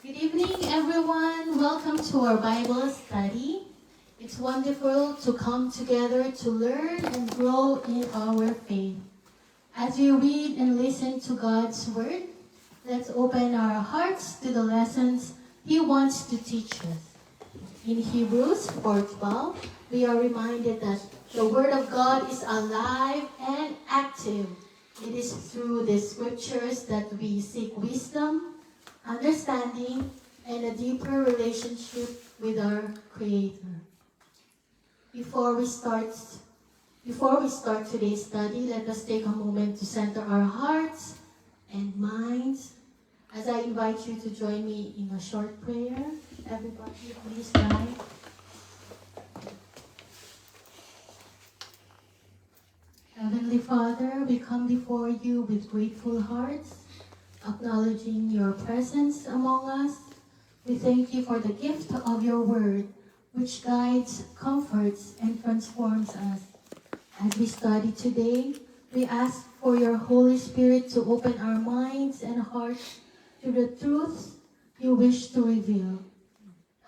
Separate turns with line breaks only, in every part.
Good evening, everyone. Welcome to our Bible study. It's wonderful to come together to learn and grow in our faith. As we read and listen to God's Word, let's open our hearts to the lessons He wants to teach us. In Hebrews 4:12, we are reminded that the Word of God is alive and active. It is through the Scriptures that we seek wisdom, understanding, and a deeper relationship with our Creator. Before we start today's study, let us take a moment to center our hearts and minds as I invite you to join me in a short prayer. Everybody, please rise. Heavenly Father, we come before you with grateful hearts, acknowledging your presence among us. We thank you for the gift of your word, which guides, comforts, and transforms us. As we study today, we ask for your Holy Spirit to open our minds and hearts to the truths you wish to reveal.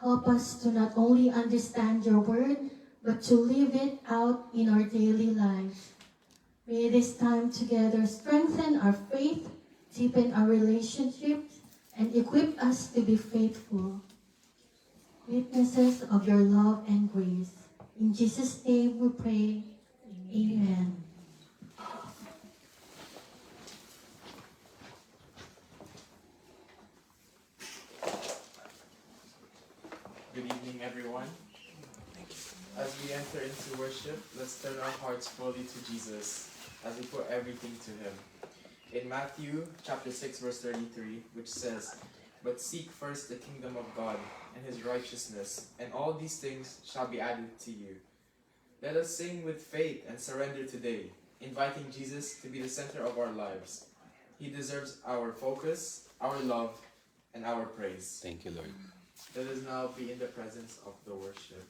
Help us to not only understand your word, but to live it out in our daily lives. May this time together strengthen our faith, deepen our relationships, and equip us to be faithful witnesses of your love and grace. In Jesus' name we pray. Amen.
Good evening, everyone. As we enter into worship, let's turn our hearts fully to Jesus as we put everything to Him. In Matthew chapter 6, verse 33, which says, "But seek first the kingdom of God and His righteousness, and all these things shall be added to you." Let us sing with faith and surrender today, inviting Jesus to be the center of our lives. He deserves our focus, our love, and our praise.
Thank you, Lord.
Let us now be in the presence of the worship.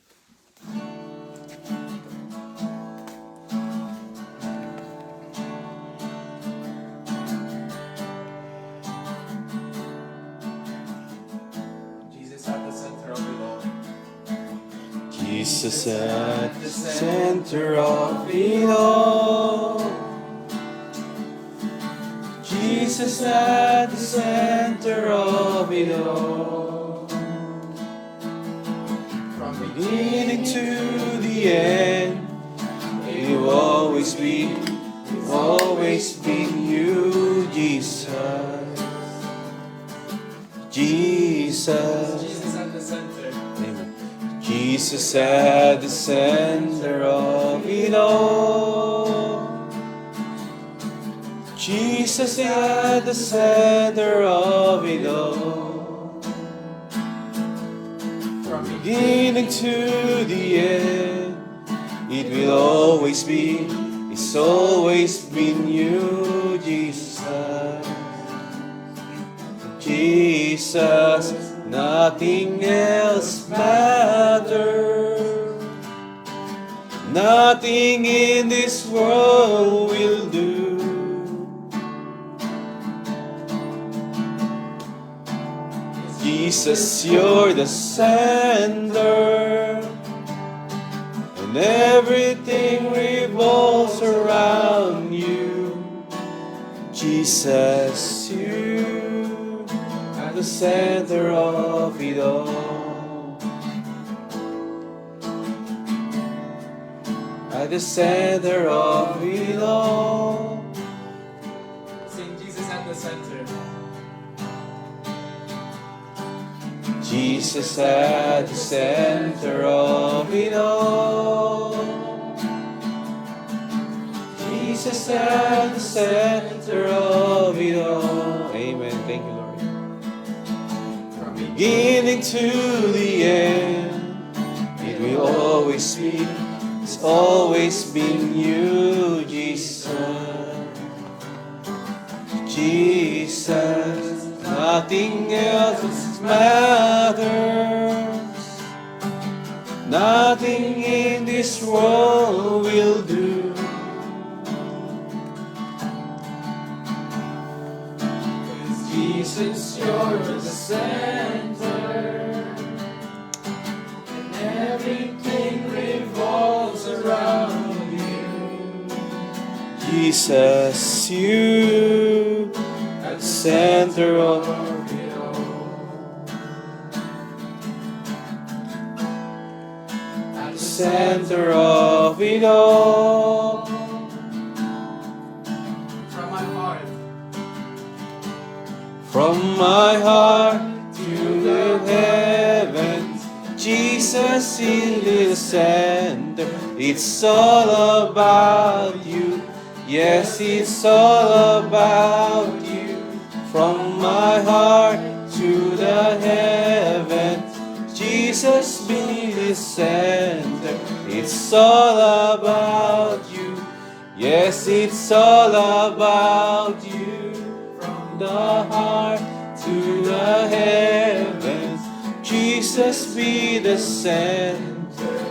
Jesus at the center of it all.
Jesus at the center of it all. Jesus at the center of it all.
From
Beginning to the end, it will always be, it's always been you, Jesus. Jesus.
Jesus at the center.
Amen. Jesus at the center of it all. Jesus at the center of it all.
From
Beginning to the end, it will always be, it's always been you, Jesus. Jesus, nothing else matters. Nothing in this world will do. Jesus, you're the center, and everything revolves around you. Jesus, you are the center of it all. At the center of it all.
Sing Jesus at the center.
Jesus at the center of it all. Jesus at the center of it all. Amen. Thank you, Lord.
From
Beginning to the end, it will always be, it's always been you, Jesus. Jesus, nothing else matters. Nothing in this world will do. Jesus, you're the center, and everything revolves around you. Jesus, you at the center of it all. At the center of it all.
From my heart,
from my heart to the heavens, Jesus in the center. It's all about you. Yes, it's all about you. From my heart to the heavens, Jesus be the center. It's all about you. Yes, it's all about you. From the heart to the heavens, Jesus be the center.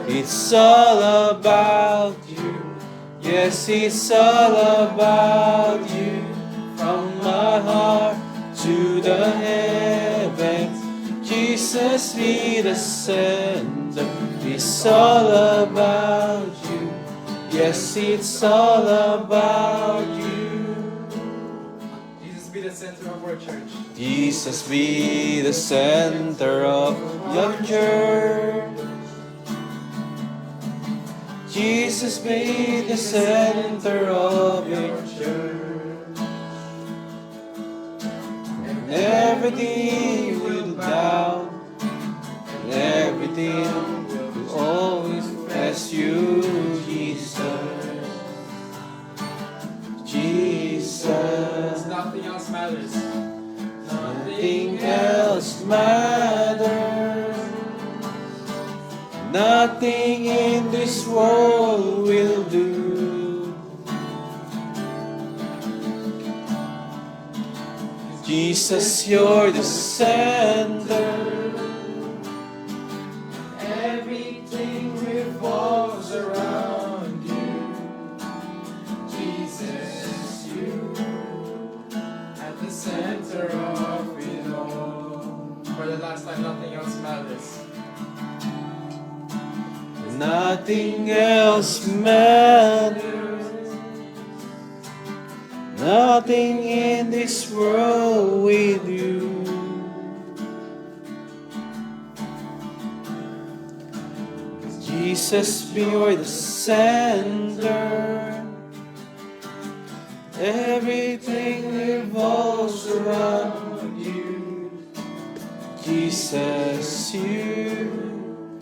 It's all about you. Yes, it's all about you. From my heart to the heavens, Jesus be the center. It's all about you. Yes, it's all about you.
Jesus be the center of our church.
Jesus be the center of your church. Jesus be the center of your church. And everything will bow, and everything will always bless you, Jesus. Jesus.
Nothing else matters.
Nothing else matters. Nothing in this world will do. Jesus, you're the center. Everything revolves around you. Jesus, you
At the center of it all. For the last time, nothing else matters.
nothing else matters. Nothing in this world with you. Jesus, you're the center. Everything revolves around you. Jesus, you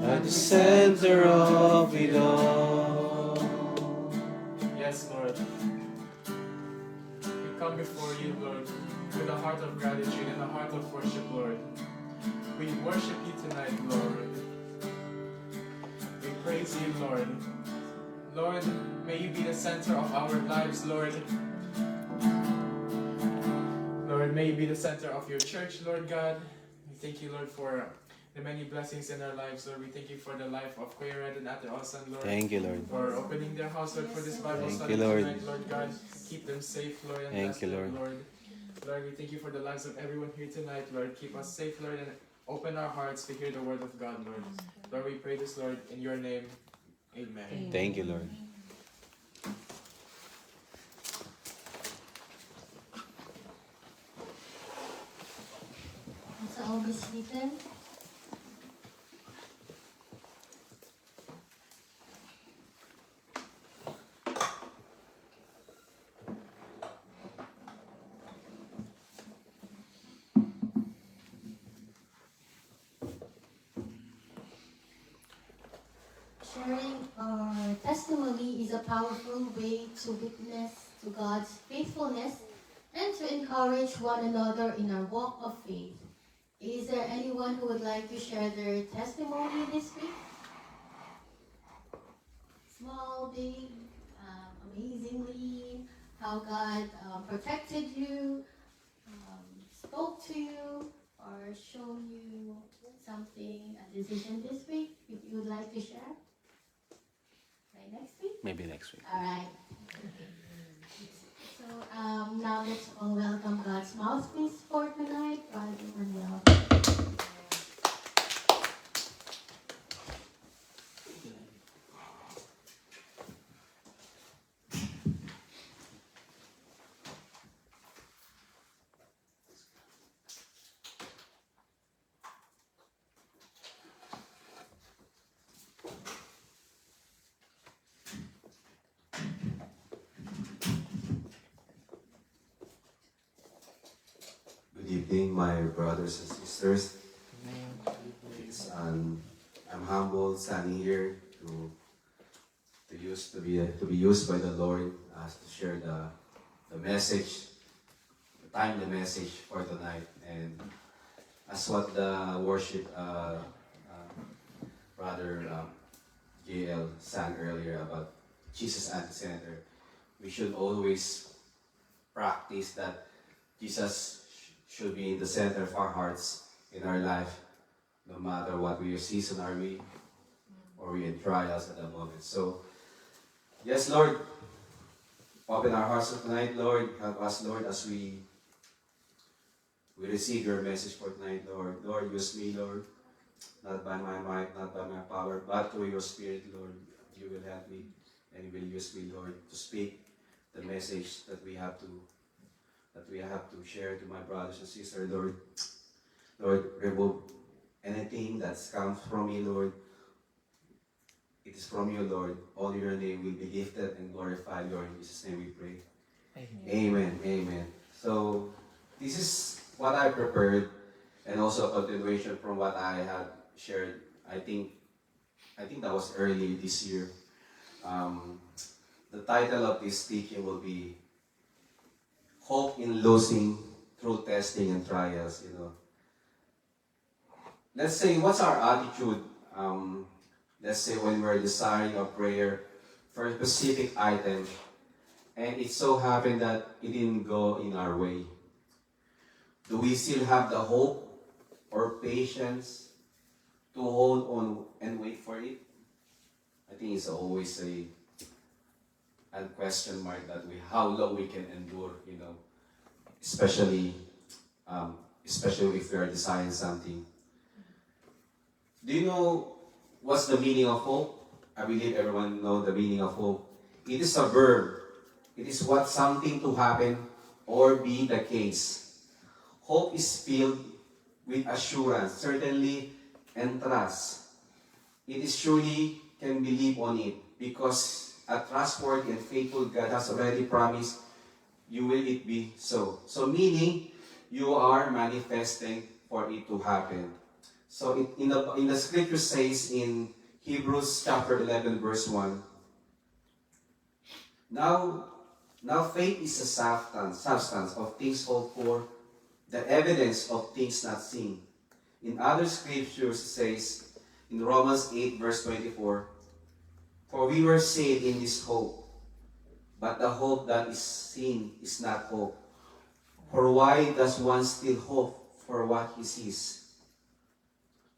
are the center of it all.
Yes, Lord. We come before you, Lord, with a heart of gratitude and a heart of worship, Lord. We worship you tonight, Lord. We praise you, Lord. Lord, may you be the center of our lives, Lord. Lord, may you be the center of your church, Lord God. We thank you, Lord, for the many blessings in our lives, Lord. We thank you for the life of Kuya Red and Ate Osan, Lord.
Thank you, Lord.
For opening their house, Lord, for this Bible
Thank
study
you, Lord.
tonight, Lord God. Keep them safe, Lord, and
Thank
bless
you,
them,
Lord.
Lord. Lord, we thank you for the lives of everyone here tonight, Lord. Keep us safe, Lord, and open our hearts to hear the word of God, Lord. Lord, we pray this, Lord, in your name. Amen.
Thank you, Lord.
Let's all be seated. Sharing our testimony is a powerful way to witness to God's faithfulness and to encourage one another in our walk of faith. Is there anyone who would like to share their testimony this week? Small, big, amazingly, how God protected you, spoke to you, or shown you something, a decision this week if you would like to share? Right next week?
Maybe next week.
All right. So Now let's all welcome God's mouthpiece for tonight, Father Manuel.
Good evening, my brothers and sisters. I'm humbled standing here to be used by the Lord to share the message, the message for tonight, and as what the worship brother JL sang earlier about Jesus at the center. We should always practice that Jesus should be in the center of our hearts in our life, no matter what season are we, or we in trials at the moment. So, yes, Lord, open our hearts tonight, Lord. Help us, Lord, as we receive your message for tonight, Lord. Lord, use me, Lord, not by my might, not by my power, but through your Spirit, Lord. You will help me, and you will use me, Lord, to speak the message that we have to share to my brothers and sisters, Lord. Lord, remove anything that's comes from me, Lord. It is from you, Lord. All your name will be lifted and glorified, Lord. In Jesus' name we pray. Amen. Amen. So, this is what I prepared, and also a continuation from what I had shared. I think that was early this year. The title of this teaching will be Hope in Losing Through Testing and Trials. Let's say, what's our attitude? Let's say when we're desiring a prayer for a specific item, and it so happened that it didn't go in our way. Do we still have the hope or patience to hold on and wait for it? I think it's always a question mark that how long we can endure, especially if we are desiring something. Do you know what's the meaning of hope? I believe everyone knows the meaning of hope. It is a verb. It is what something to happen or be the case. Hope is filled with assurance, certainly, and trust. It is surely can believe on it because a trustworthy and faithful God has already promised you will it be so. So meaning you are manifesting for it to happen. So in the scripture says in Hebrews chapter 11 verse 1, Now faith is a substance of things hoped for, the evidence of things not seen. In other scriptures it says in Romans 8 verse 24, For we were saved in this hope, but the hope that is seen is not hope. For why does one still hope for what he sees?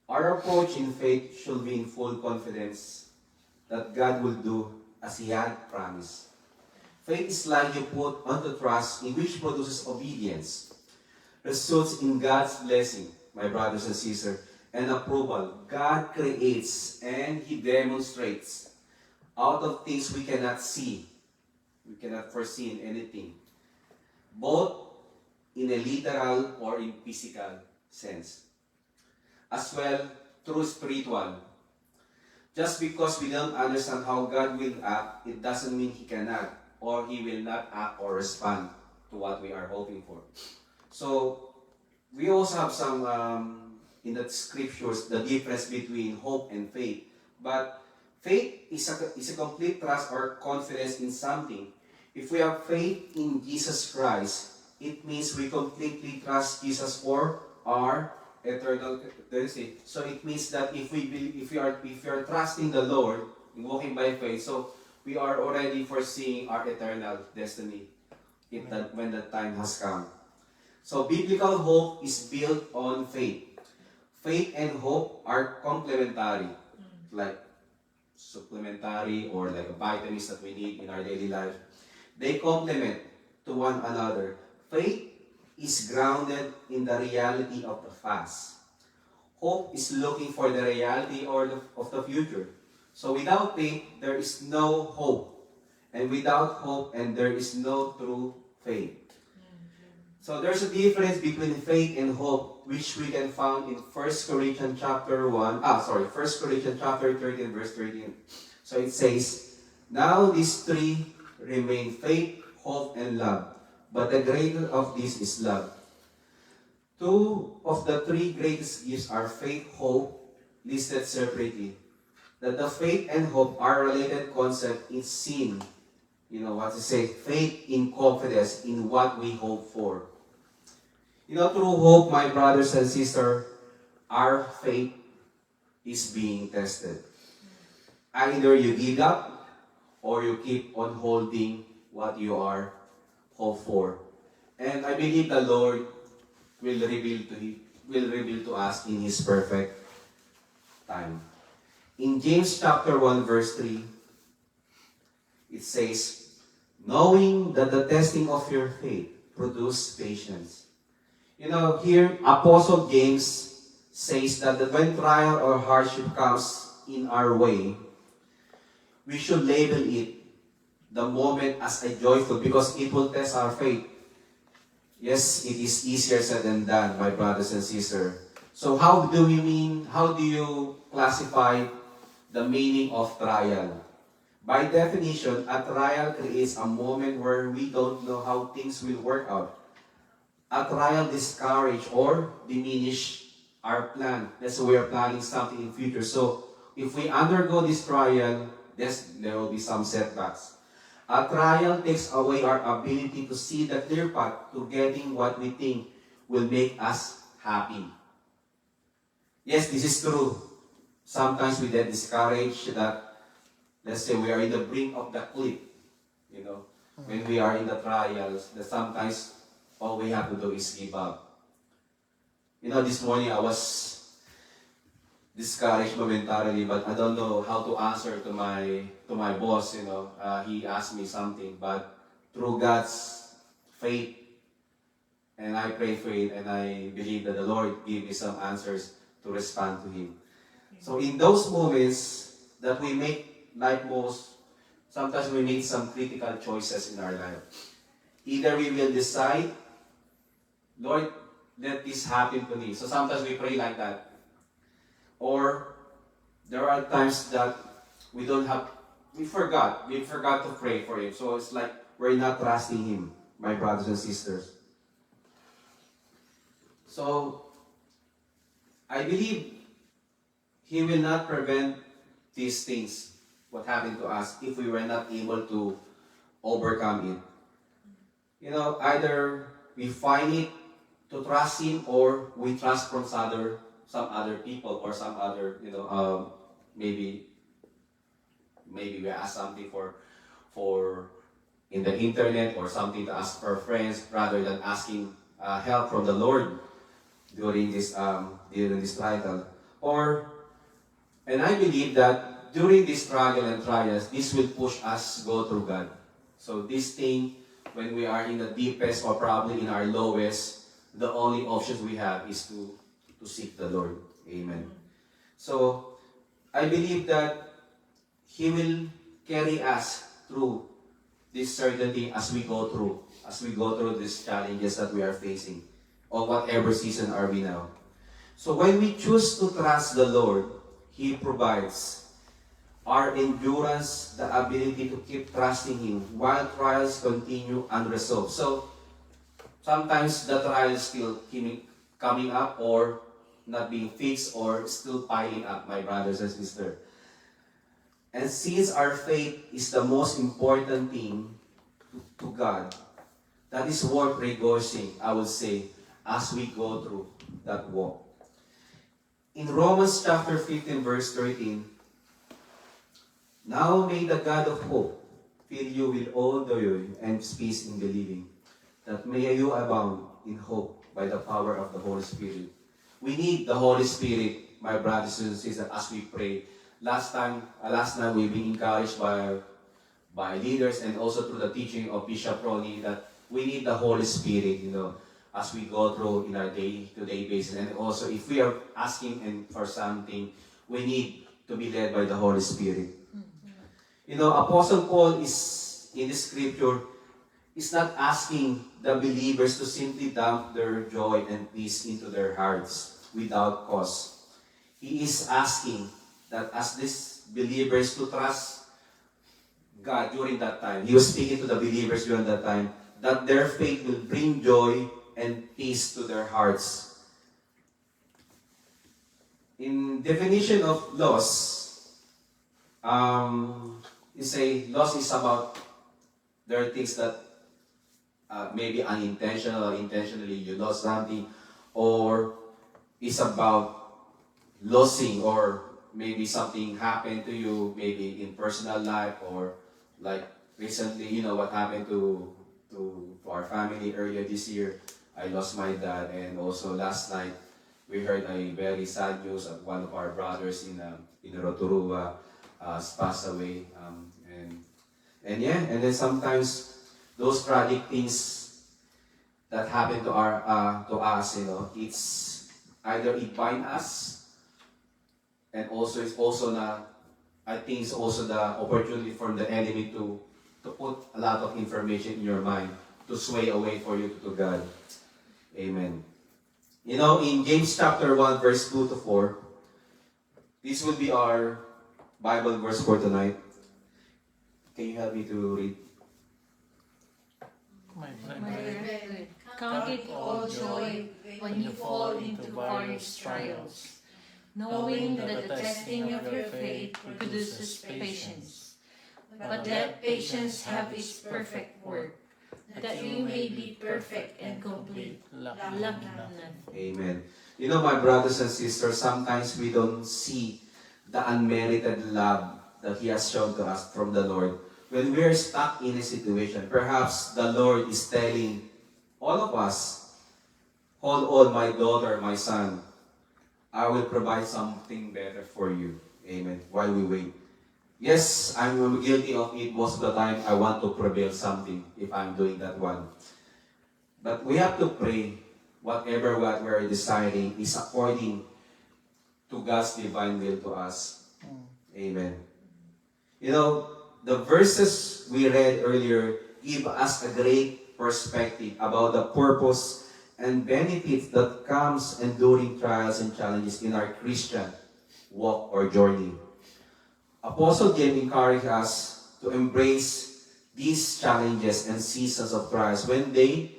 Our approach in faith should be in full confidence that God will do as He had promised. Faith is like you put onto trust in which produces obedience, results in God's blessing, my brothers and sisters, and approval. God creates and He demonstrates out of things we cannot see. We cannot foresee in anything, both in a literal or in physical sense. As well, through spiritual. Just because we don't understand how God will act, it doesn't mean He cannot, or He will not act or respond to what we are hoping for. So, we also have some, in the scriptures, the difference between hope and faith. But faith is a complete trust or confidence in something. If we have faith in Jesus Christ, it means we completely trust Jesus for our eternal destiny. So it means that if we are trusting the Lord in walking by faith, so we are already foreseeing our eternal destiny when the time has come. So biblical hope is built on faith. Faith and hope are complementary, like supplementary or like vitamins that we need in our daily life. They complement to one another. Faith is grounded in the reality of the past. Hope is looking for the reality of the future. So without faith, there is no hope. And without hope, and there is no true faith. So there's a difference between faith and hope, which we can find in 1 Corinthians chapter 13, verse 13. So it says, now these three remain: faith, hope, and love. But the greatest of these is love. Two of the three greatest gifts are faith, hope, listed separately. That the faith and hope are related concept in sin. You know what to say? Faith in confidence in what we hope for. You know, through hope, my brothers and sisters, our faith is being tested. Either you give up or you keep on holding what you are hope for. And I believe the Lord will reveal to us in His perfect time. In James chapter 1 verse 3, it says, knowing that the testing of your faith produces patience. You know, here Apostle James says that when trial or hardship comes in our way, we should label it the moment as a joyful, because it will test our faith. Yes, it is easier said than done, my brothers and sisters. So how do you classify the meaning of trial? By definition, a trial creates a moment where we don't know how things will work out. A trial discourages or diminish our plan. That's why we are planning something in future. So if we undergo this trial, there will be some setbacks. A trial takes away our ability to see the clear path to getting what we think will make us happy. Yes, this is true. Sometimes we get discouraged that, let's say, we are in the brink of the cliff. You know, when we are in the trials, that sometimes all we have to do is give up. You know, this morning I was discouraged momentarily, but I don't know how to answer to my boss. You know, he asked me something, but through God's faith, and I pray for it, and I believe that the Lord give me some answers to respond to Him. So in those moments that we make life most, sometimes we make some critical choices in our life. Either we will decide, Lord, let this happen to me. So sometimes we pray like that. Or there are times that we forgot to pray for Him. So it's like we're not trusting Him, my brothers and sisters. So I believe He will not prevent these things, what happened to us, if we were not able to overcome it. You know, either we find it to trust Him, or we trust from some other people, or some other, maybe we ask something for in the internet, or something to ask for friends, rather than asking help from the Lord during this trial. And I believe that during this struggle and trials, this will push us go through God. So this thing, when we are in the deepest or probably in our lowest, the only options we have is to seek the Lord. Amen. So I believe that He will carry us through this certainty as we go through these challenges that we are facing, or whatever season are we now. So when we choose to trust the Lord, He provides our endurance, the ability to keep trusting Him while trials continue unresolved. So sometimes the trial is still coming up, or not being fixed, or still piling up, my brothers and sisters. And since our faith is the most important thing to God, that is worth rejoicing, I would say, as we go through that walk. In Romans chapter 15, verse 13, now may the God of hope fill you with all joy and peace in believing, that may you abound in hope by the power of the Holy Spirit. We need the Holy Spirit, my brothers and sisters, as we pray. Last time we've been encouraged by leaders, and also through the teaching of Bishop Ronnie, that we need the Holy Spirit, as we go through in our day-to-day basis. And also, if we are asking for something, we need to be led by the Holy Spirit. Apostle Paul is, in the scripture, is not asking the believers to simply dump their joy and peace into their hearts without cause. He is asking that as these believers to trust God during that time. He was speaking to the believers during that time that their faith will bring joy and peace to their hearts. In definition of loss, you say loss is about there are things that maybe unintentional or intentionally you lost something, or it's about losing, or maybe something happened to you, maybe in personal life, or like recently, what happened to our family earlier this year. I lost my dad, and also last night we heard a very sad news of one of our brothers in Rotorua passed away, and then sometimes those tragic things that happen to us, it's either it binds us, and also it's also I think it's also the opportunity for the enemy to put a lot of information in your mind to sway away for you to God. Amen. In James chapter 1, verse 2 to 4, this will be our Bible verse for tonight. Can you help me to read?
My brethren, count it all joy when you fall into various trials, knowing that the testing of your faith produces patience. But let patience have its perfect work, that you may be perfect and complete, lacking nothing.
Amen. My brothers and sisters, sometimes we don't see the unmerited love that He has shown to us from the Lord. When we're stuck in a situation, perhaps the Lord is telling all of us, hold on, my daughter, my son, I will provide something better for you. Amen. While we wait. Yes, I'm guilty of it most of the time. I want to prevail something if I'm doing that one. But we have to pray whatever what we're deciding is according to God's divine will to us. Amen. The verses we read earlier give us a great perspective about the purpose and benefits that comes enduring trials and challenges in our Christian walk or journey. Apostle James encourages us to embrace these challenges and seasons of trials when they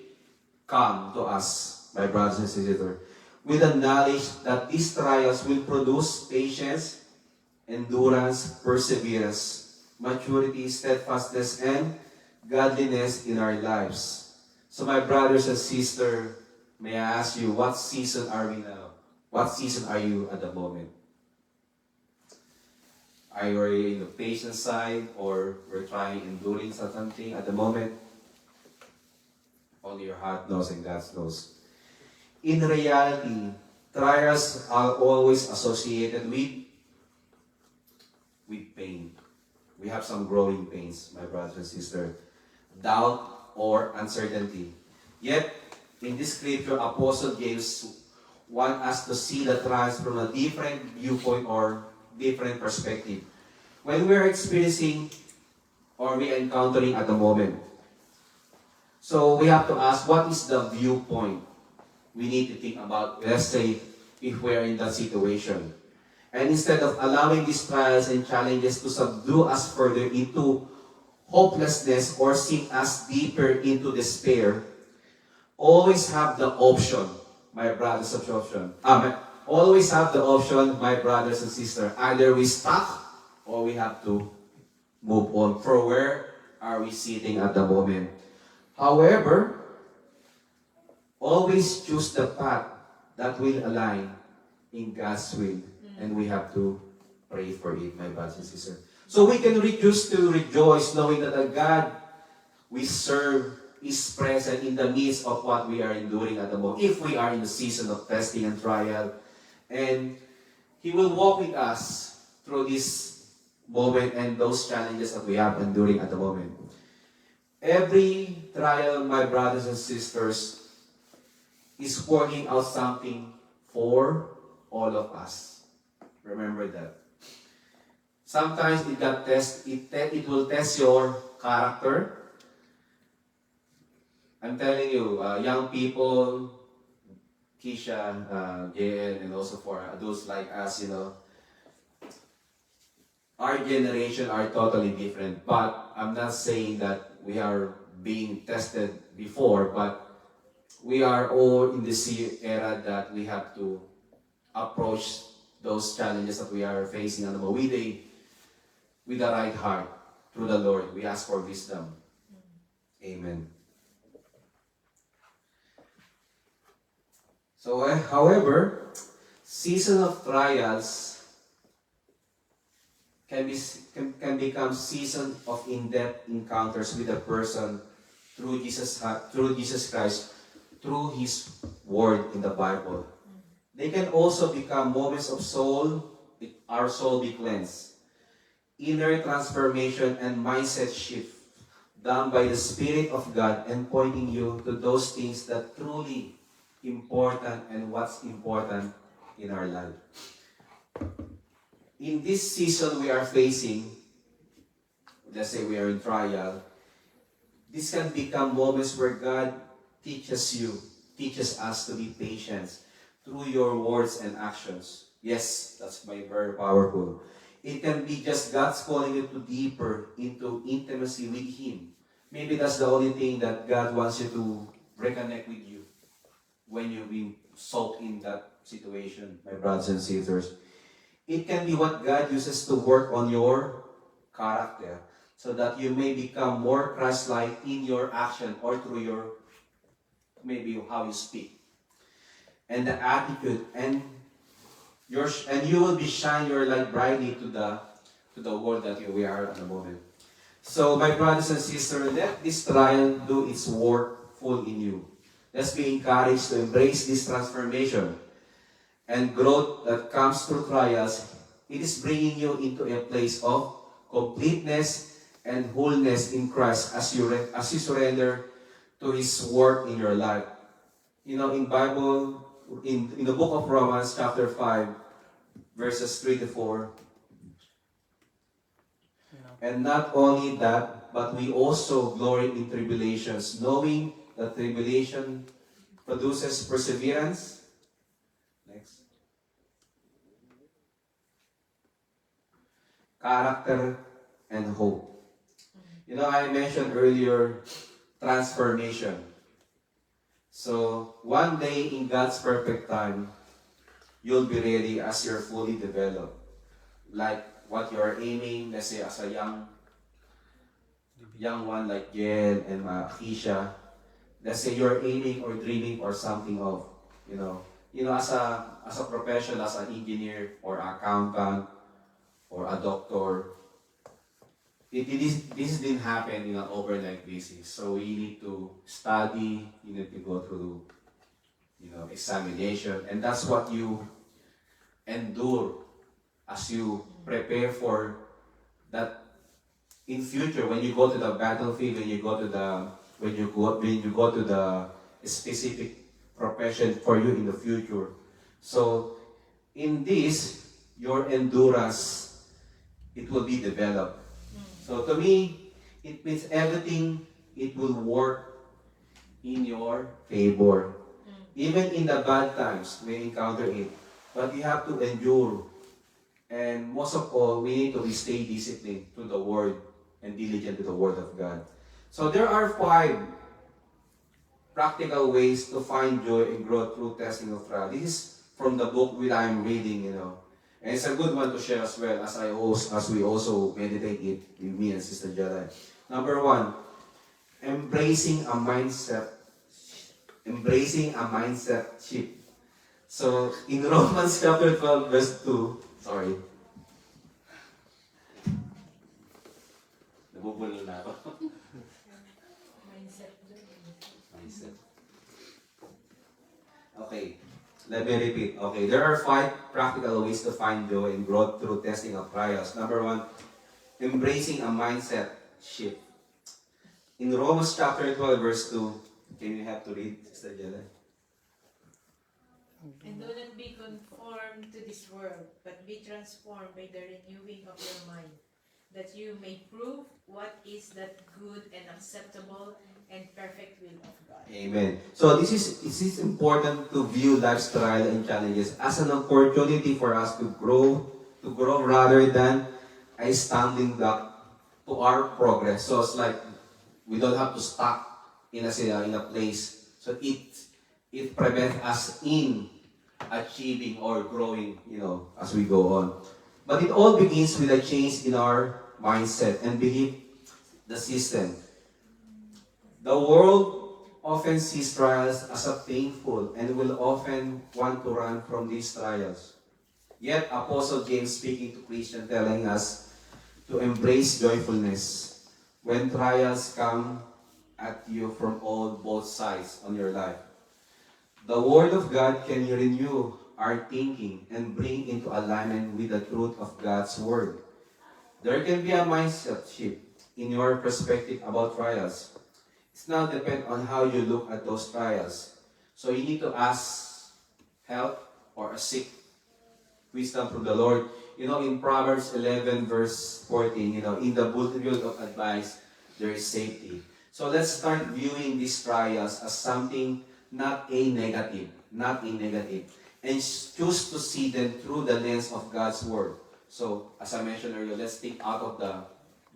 come to us, my brothers and sisters, with the knowledge that these trials will produce patience, endurance, perseverance, maturity, steadfastness, and godliness in our lives. So my brothers and sisters, may I ask you, what season are we now? What season are you at the moment? Are you already in the patient side, or we're trying enduring something at the moment? Only your heart knows and God knows. In reality, trials are always associated with pain. We have some growing pains, my brothers and sisters. Doubt or uncertainty. Yet, in this scripture, Apostle James wants us to see the trials from a different viewpoint or different perspective. When we're experiencing or we are encountering at the moment. So we have to ask, what is the viewpoint we need to think about, let's say, if we're in that situation. And instead of allowing these trials and challenges to subdue us further into hopelessness or sink us deeper into despair, always have the option, my brothers and sisters. Always have the option, my brothers and sisters. Either we stop or we have to move on. For where are we sitting at the moment? However, always choose the path that will align in God's will. And we have to pray for it, my brothers and sisters. So we can choose to rejoice knowing that the God we serve is present in the midst of what we are enduring at the moment. If we are in the season of testing and trial, and He will walk with us through this moment and those challenges that we have enduring at the moment. Every trial, my brothers and sisters, is working out something for all of us. Remember that. Sometimes it will test your character. I'm telling you, young people, Keisha, JN, and also for those like us, our generation are totally different. But I'm not saying that we are being tested before, but we are all in the era that we have to approach those challenges that we are facing on the Mawide with the right heart through the Lord. We ask for wisdom. Amen. So, however, season of trials can become season of in-depth encounters with a person through Jesus Christ, through His Word in the Bible. They can also become moments of our soul be cleansed, inner transformation and mindset shift done by the Spirit of God and pointing you to those things that truly important and what's important in our life. In this season we are facing, let's say we are in trial, this can become moments where God teaches us to be patient through your words and actions. Yes, that's very powerful. It can be just God's calling you to deeper into intimacy with Him. Maybe that's the only thing that God wants you to reconnect with you when you've been soaked in that situation, my brothers and sisters. It can be what God uses to work on your character so that you may become more Christ-like in your action or through your, maybe how you speak. And the attitude and you will be shine your light brightly to the world that we are at the moment. So my brothers and sisters, let this trial do its work full in you. Let's be encouraged to embrace this transformation and growth that comes through trials. It is bringing you into a place of completeness and wholeness in Christ as you surrender to His work in your life. In Bible, in the book of Romans, chapter 5, verses 3 to 4. And not only that, but we also glory in tribulations, knowing that tribulation produces perseverance. Next. Character and hope. I mentioned earlier transformation. So, one day in God's perfect time, you'll be ready as you're fully developed. Like what you're aiming, let's say as a young one like Jen and Keisha, let's say you're aiming or dreaming or something of, as a profession, as an engineer or accountant or a doctor, this didn't happen in an overnight basis. So you need to study, you need to go through, examination, and that's what you endure as you prepare for that in future when you go to the battlefield, when you go to the specific profession for you in the future. So in this, your endurance, it will be developed. So to me, it means everything, it will work in your favor. Even in the bad times, we encounter it. But you have to endure. And most of all, we need to stay disciplined to the Word and diligent to the Word of God. So there are 5 practical ways to find joy and growth through testing of trial. This is from the book that I'm reading, And it's a good one to share as well as we also meditate it with me and Sister Jada. Number 1, embracing a mindset shift. So in Romans chapter 12 verse 2, sorry. Nabubulol na ako. Mindset. Okay. Let me repeat. Okay, there are 5 practical ways to find joy and growth through testing of trials. Number 1, embracing a mindset shift. In Romans chapter 12, verse 2, can you have to read, Sister Jella?
And do not be conformed to this world, but be transformed by the renewing of your mind, that you may prove what is that good and acceptable and perfect will of God.
Amen. So it is important to view life's trial and challenges as an opportunity for us to grow rather than a stumbling block to our progress. So it's like we don't have to stuck in a place. So it prevents us in achieving or growing, as we go on. But it all begins with a change in our mindset and belief the system. The world often sees trials as a painful and will often want to run from these trials. Yet Apostle James speaking to Christians telling us to embrace joyfulness when trials come at you from both sides on your life. The Word of God can renew our thinking and bring into alignment with the truth of God's Word. There can be a mindset shift in your perspective about trials. It's now depend on how you look at those trials. So you need to ask help or seek wisdom from the Lord. In Proverbs 11 verse 14, in the multitude of advice, there is safety. So let's start viewing these trials as something not a negative, and choose to see them through the lens of God's Word. So, as I mentioned earlier, let's think out of the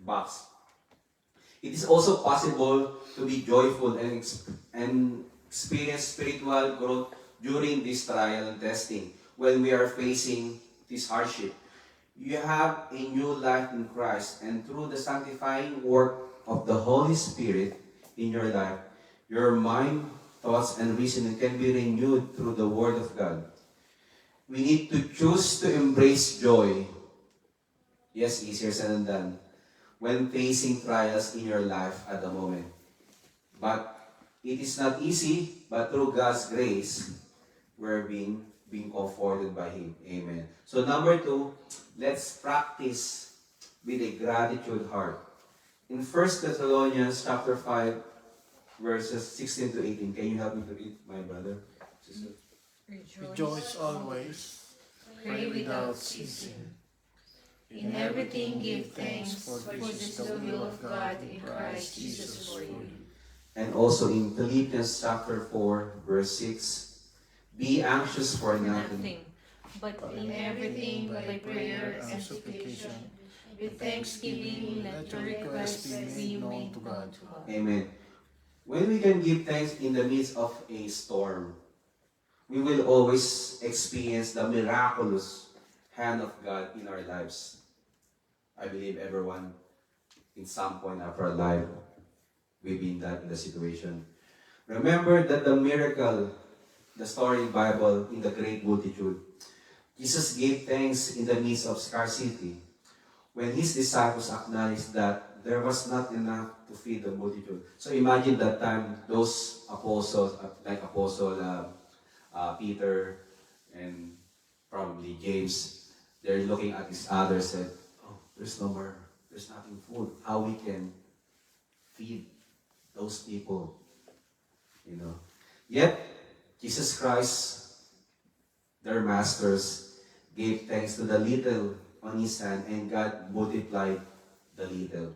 box. It is also possible to be joyful and experience spiritual growth during this trial and testing when we are facing this hardship. You have a new life in Christ, and through the sanctifying work of the Holy Spirit in your life, your mind, thoughts, and reasoning can be renewed through the Word of God. We need to choose to embrace joy. Yes, easier said than done. When facing trials in your life at the moment. But it is not easy, but through God's grace, we're being comforted by Him. Amen. So number 2, let's practice with a gratitude heart. In 1 Thessalonians chapter 5, verses 16 to 18. Can you help me to read, my brother, sister?
Rejoice always,
Pray without ceasing. In everything give thanks, for this is the will of God in Christ Jesus for you.
And also in Philippians chapter 4, verse 6, be anxious for nothing.
But in everything by prayer and supplication, with thanksgiving let your requests be made known to God.
Amen. When we can give thanks in the midst of a storm, we will always experience the miraculous hand of God in our lives. I believe everyone, in some point of our life, we've been in the situation. Remember that the miracle, the story in the Bible, in the great multitude, Jesus gave thanks in the midst of scarcity. When His disciples acknowledged that there was not enough to feed the multitude. So imagine that time, those apostles, like Apostle Peter and probably James, they're looking at each other and said, there's nothing food. How we can feed those people, Yet, Jesus Christ, their masters, gave thanks to the little on His hand, and God multiplied the little.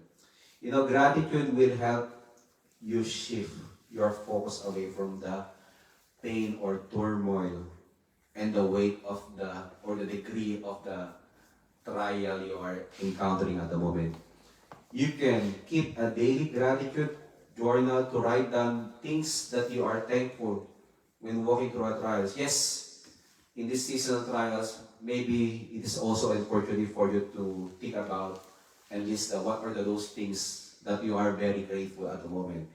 Gratitude will help you shift your focus away from the pain or turmoil and the weight of the degree of the trial you are encountering at the moment. You can keep a daily gratitude journal to write down things that you are thankful when walking through our trials. Yes, in this season of trials, maybe it is also an opportunity for you to think about and list what are those things that you are very grateful at the moment.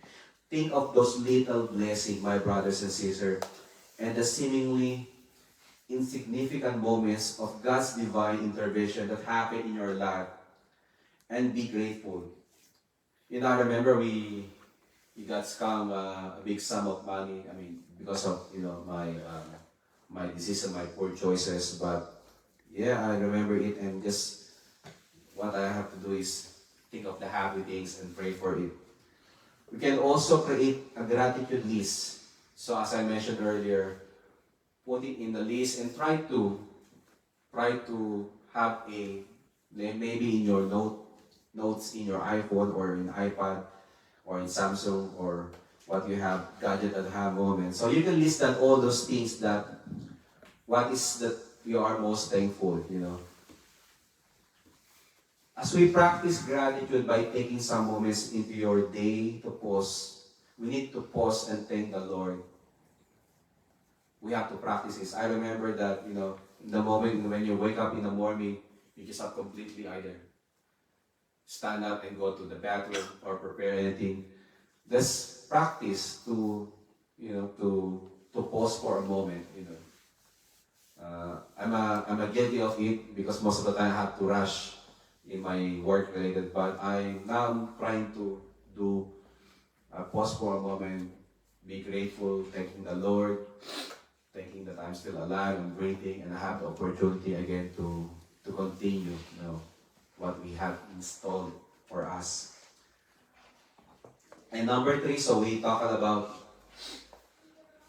Think of those little blessings, my brothers and sisters, and the seemingly insignificant moments of God's divine intervention that happen in your life, and be grateful. I remember we got scammed a big sum of money. Because of my decision, my poor choices. But yeah, I remember it, and just what I have to do is think of the happy things and pray for it. We can also create a gratitude list. So as I mentioned earlier, put it in the list and try to have a, maybe in your notes in your iPhone or in iPad or in Samsung or what you have, gadget at hand moment. So you can list down all those things that, what is that you are most thankful, you know. As we practice gratitude by taking some moments into your day to pause, we need to pause and thank the Lord. We have to practice this. I remember that, you know, in the moment when you wake up in the morning, you just have completely either stand up and go to the bathroom or prepare anything. Let's practice to, you know, to pause for a moment, you know. I'm a guilty of it because most of the time I have to rush in my work related, but I'm now trying to do a pause for a moment, be grateful, thanking the Lord, thinking that I'm still alive and breathing, and I have the opportunity again to continue, you know, what we have installed for us. And number 3, so we talked about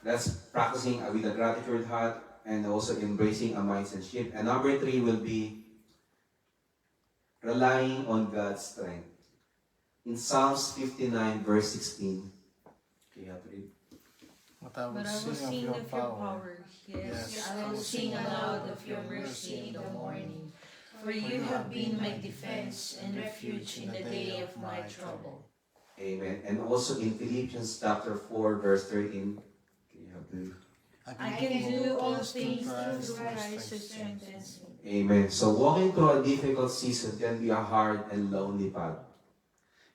that's practicing with a gratitude heart and also embracing a mindset shift. And number 3 will be relying on God's strength. In Psalms 59 verse 16, can you have to read?
But I will sing of your power. Yes, I will sing aloud of your mercy in the morning. For you have been my defense and refuge in the day of my trouble.
Amen. And also in Philippians chapter 4 verse 13, can you have to?
I can do all things through Christ who strengthens me.
Amen. So walking through a difficult season can be a hard and lonely path.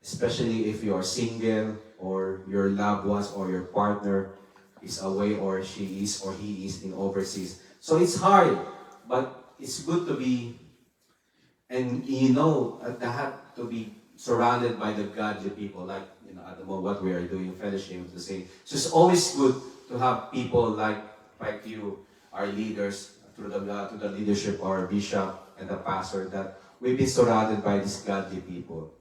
Especially if you are single or your loved ones or your partner is away or she is or he is in overseas. So it's hard, but it's good to be, and you know, to have to be surrounded by the godly people, like, you know, at the moment what we are doing fellowship to say. So it's always good to have people like you, our leaders, through the leadership, our bishop and the pastor, that we've been surrounded by these godly people.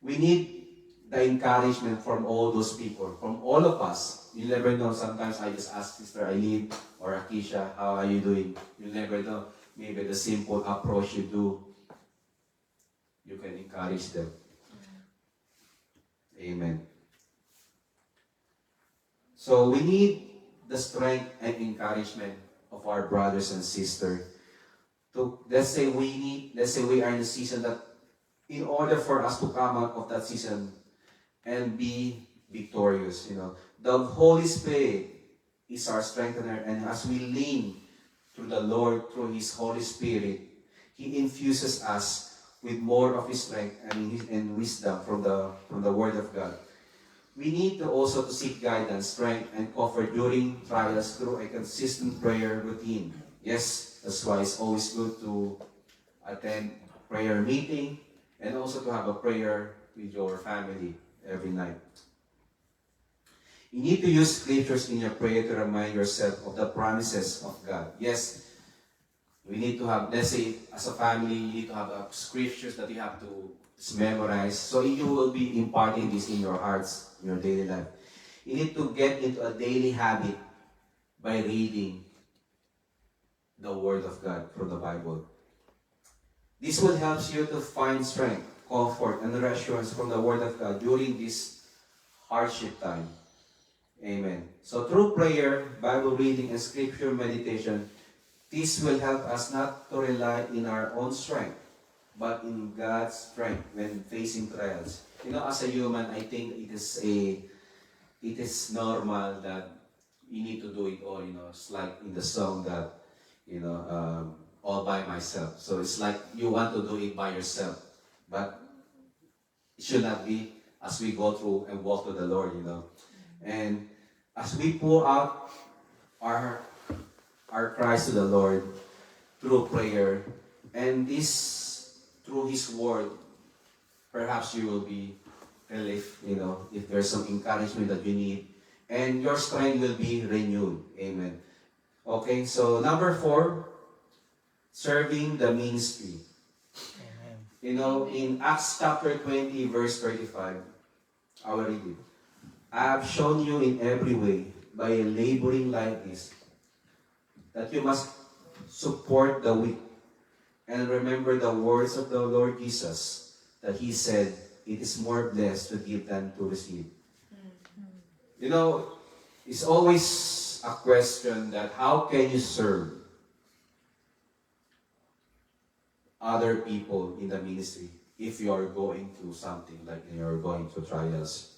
We need the encouragement from all those people, from all of us. You never know, sometimes I just ask Sister Eileen or Akisha, how are you doing? You never know, maybe the simple approach you do, you can encourage them. Amen. So we need the strength and encouragement of our brothers and sisters. Let's say we are in a season that, in order for us to come out of that season and be victorious, you know, the Holy Spirit is our strengthener, and as we lean to the Lord through His Holy Spirit, He infuses us with more of His strength and wisdom from the Word of God. We need to also seek guidance, strength, and comfort during trials through a consistent prayer routine. Yes, that's why it's always good to attend prayer meeting and also to have a prayer with your family every night. You need to use scriptures in your prayer to remind yourself of the promises of God. Yes, we need to have, let's say, as a family, you need to have scriptures that you have to memorize. So you will be imparting this in your hearts, in your daily life. You need to get into a daily habit by reading the Word of God from the Bible. This will help you to find strength, comfort, and reassurance from the Word of God during this hardship time. Amen. So through prayer, Bible reading, and scripture meditation, this will help us not to rely in our own strength, but in God's strength when facing trials. You know, as a human, I think it is normal that you need to do it all. You know, it's like in the song that, you know, all by myself. So it's like you want to do it by yourself, but it should not be as we go through and walk with the Lord. You know, and as we pour out our cries to the Lord through prayer, and this through His Word, perhaps you will be relief, you know, if there's some encouragement that you need, and your strength will be renewed. Amen. Okay, so number 4, serving the ministry.
Amen.
You know, in Acts chapter 20, verse 35, I will read it. I have shown you in every way, by laboring like this, that you must support the weak. And remember the words of the Lord Jesus, that He said, it is more blessed to give than to receive. You know, it's always a question that how can you serve other people in the ministry if you are going through something like you're going through trials.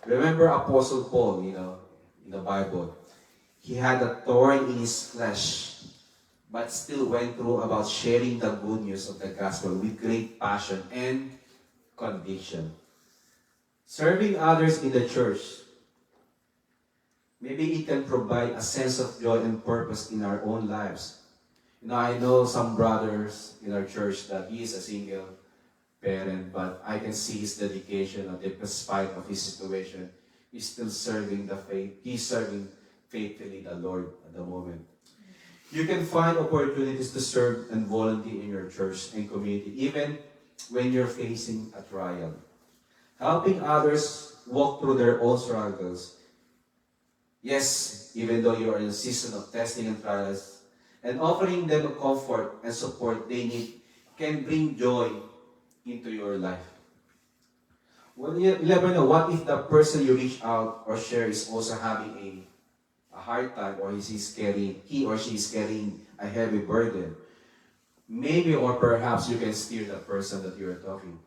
Remember Apostle Paul, in the Bible. He had a thorn in his flesh, but still went through about sharing the good news of the gospel with great passion and conviction. Serving others in the church, maybe it can provide a sense of joy and purpose in our own lives. I know some brothers in our church that he is a single parent, but I can see his dedication despite of his situation. He's still serving the faith. He's serving faithfully the Lord at the moment. You can find opportunities to serve and volunteer in your church and community, even when you're facing a trial. Helping others walk through their own struggles. Yes, even though you are in a season of testing and trials, and offering them the comfort and support they need can bring joy into your life. Well, you never know. What if the person you reach out or share is also having a hard time, or he or she is carrying a heavy burden? Maybe or perhaps you can steer the person that you are talking.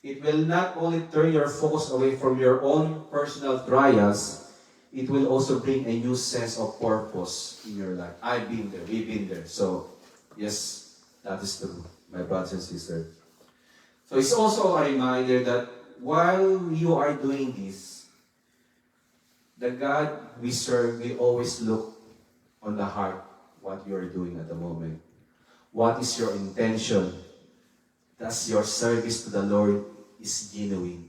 It will not only turn your focus away from your own personal trials, it will also bring a new sense of purpose in your life. I've been there. We've been there. So, yes, that is true, my brothers and sisters. So it's also a reminder that while you are doing this, the God we serve will always look on the heart what you are doing at the moment. What is your intention? Does your service to the Lord is genuine?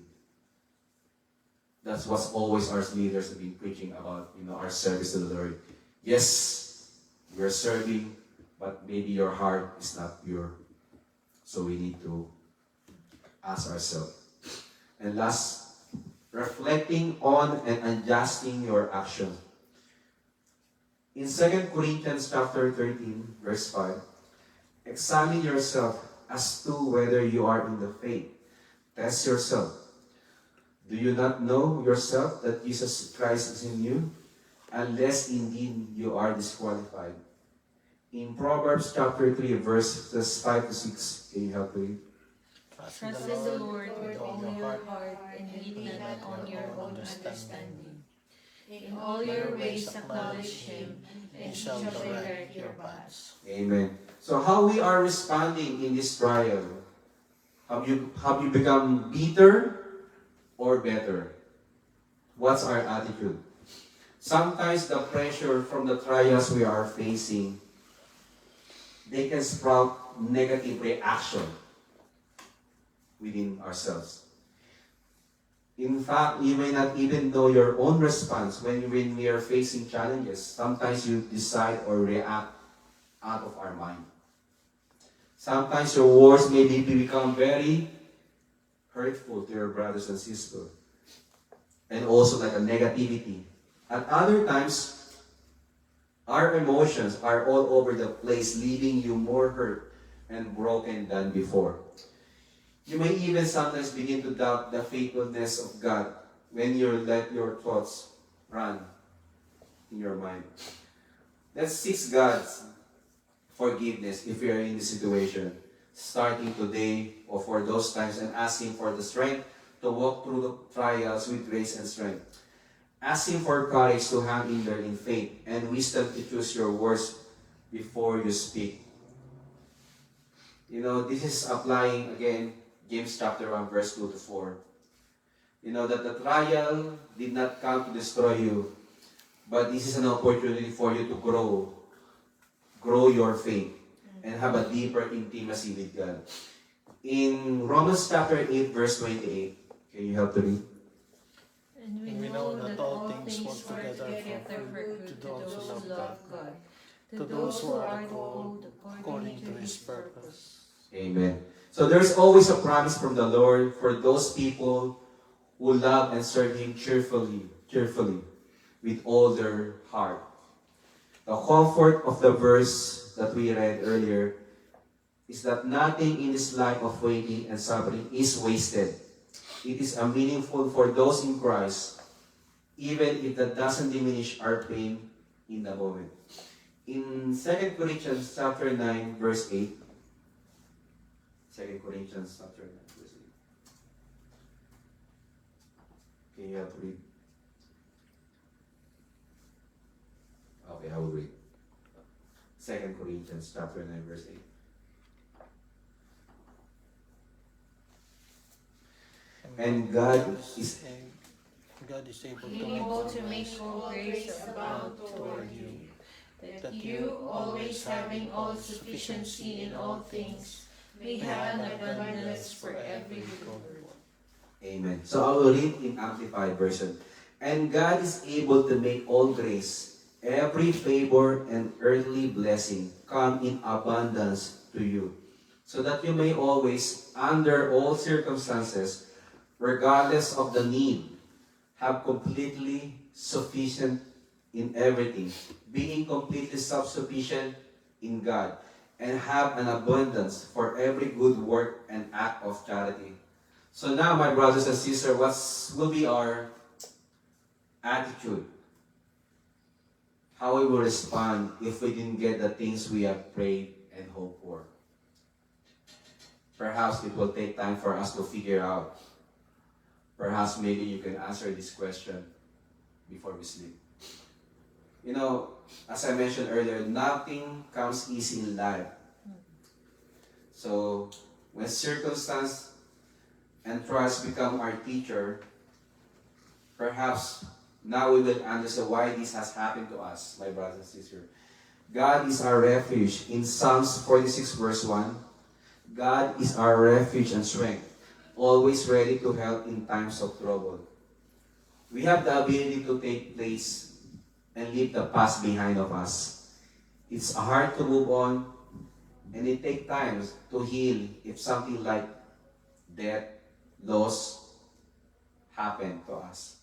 That's what always our leaders have been preaching about, our service to the Lord. Yes, we're serving, but maybe your heart is not pure. So we need to ask ourselves. And last, reflecting on and adjusting your action. In 2 Corinthians chapter 13, verse 5, examine yourself as to whether you are in the faith. Test yourself. Do you not know yourself that Jesus Christ is in you, unless indeed you are disqualified? In Proverbs chapter 3, verses 5 to 6, can you help me?
Trust in the Lord with all your heart and lean not on your own understanding. In all your ways acknowledge Him, and He shall direct your paths.
Amen. So how we are responding in this trial? Have you become bitter or better? What's our attitude? Sometimes the pressure from the trials we are facing, they can sprout negative reaction within ourselves. In fact, you may not even know your own response when we are facing challenges. Sometimes you decide or react out of our mind. Sometimes your words may become very hurtful to your brothers and sisters. And also like a negativity. At other times, our emotions are all over the place, leaving you more hurt and broken than before. You may even sometimes begin to doubt the faithfulness of God when you let your thoughts run in your mind. Let's seek God's forgiveness if you are in this situation, starting today or for those times, and ask Him for the strength to walk through the trials with grace and strength. Ask Him for courage to hang in there in faith and wisdom to choose your words before you speak. This is applying again James chapter 1 verse 2 to 4. That the trial did not come to destroy you, but this is an opportunity for you to grow your faith and have a deeper intimacy with God. In Romans chapter 8 verse 28, can you help to read?
And we know that all things work together for good to those who love God, to those who are called according to His purpose.
Amen. So there's always a promise from the Lord for those people who love and serve Him cheerfully, with all their heart. The comfort of the verse that we read earlier is that nothing in this life of waiting and suffering is wasted. It is meaningful for those in Christ, even if that doesn't diminish our pain in the moment. In 2 Corinthians chapter 9, verse 8, 2 Corinthians chapter 9, verse 8. Okay, you have to read. Okay, I will read. 2 Corinthians chapter 9, verse 8. And God is
able to make all grace abound toward you, that you, always having all sufficiency in all things, may have an abundance for every good work.
Amen. So I will read in Amplified Version. And God is able to make all grace, every favor and earthly blessing come in abundance to you, so that you may always, under all circumstances, regardless of the need, have completely sufficient in everything, being completely self-sufficient in God, and have an abundance for every good work and act of charity. So now, my brothers and sisters, what will be our attitude? How we will respond if we didn't get the things we have prayed and hoped for? Perhaps it will take time for us to figure out. Perhaps maybe you can answer this question before we sleep. You know, as I mentioned earlier, nothing comes easy in life. So, when circumstance and trials become our teacher, perhaps now we will understand why this has happened to us, my brothers and sisters. God is our refuge. In Psalms 46 verse 1, God is our refuge and strength, always ready to help in times of trouble. We have the ability to take place and leave the past behind of us. It's hard to move on, and it takes time to heal if something like death, loss happened to us.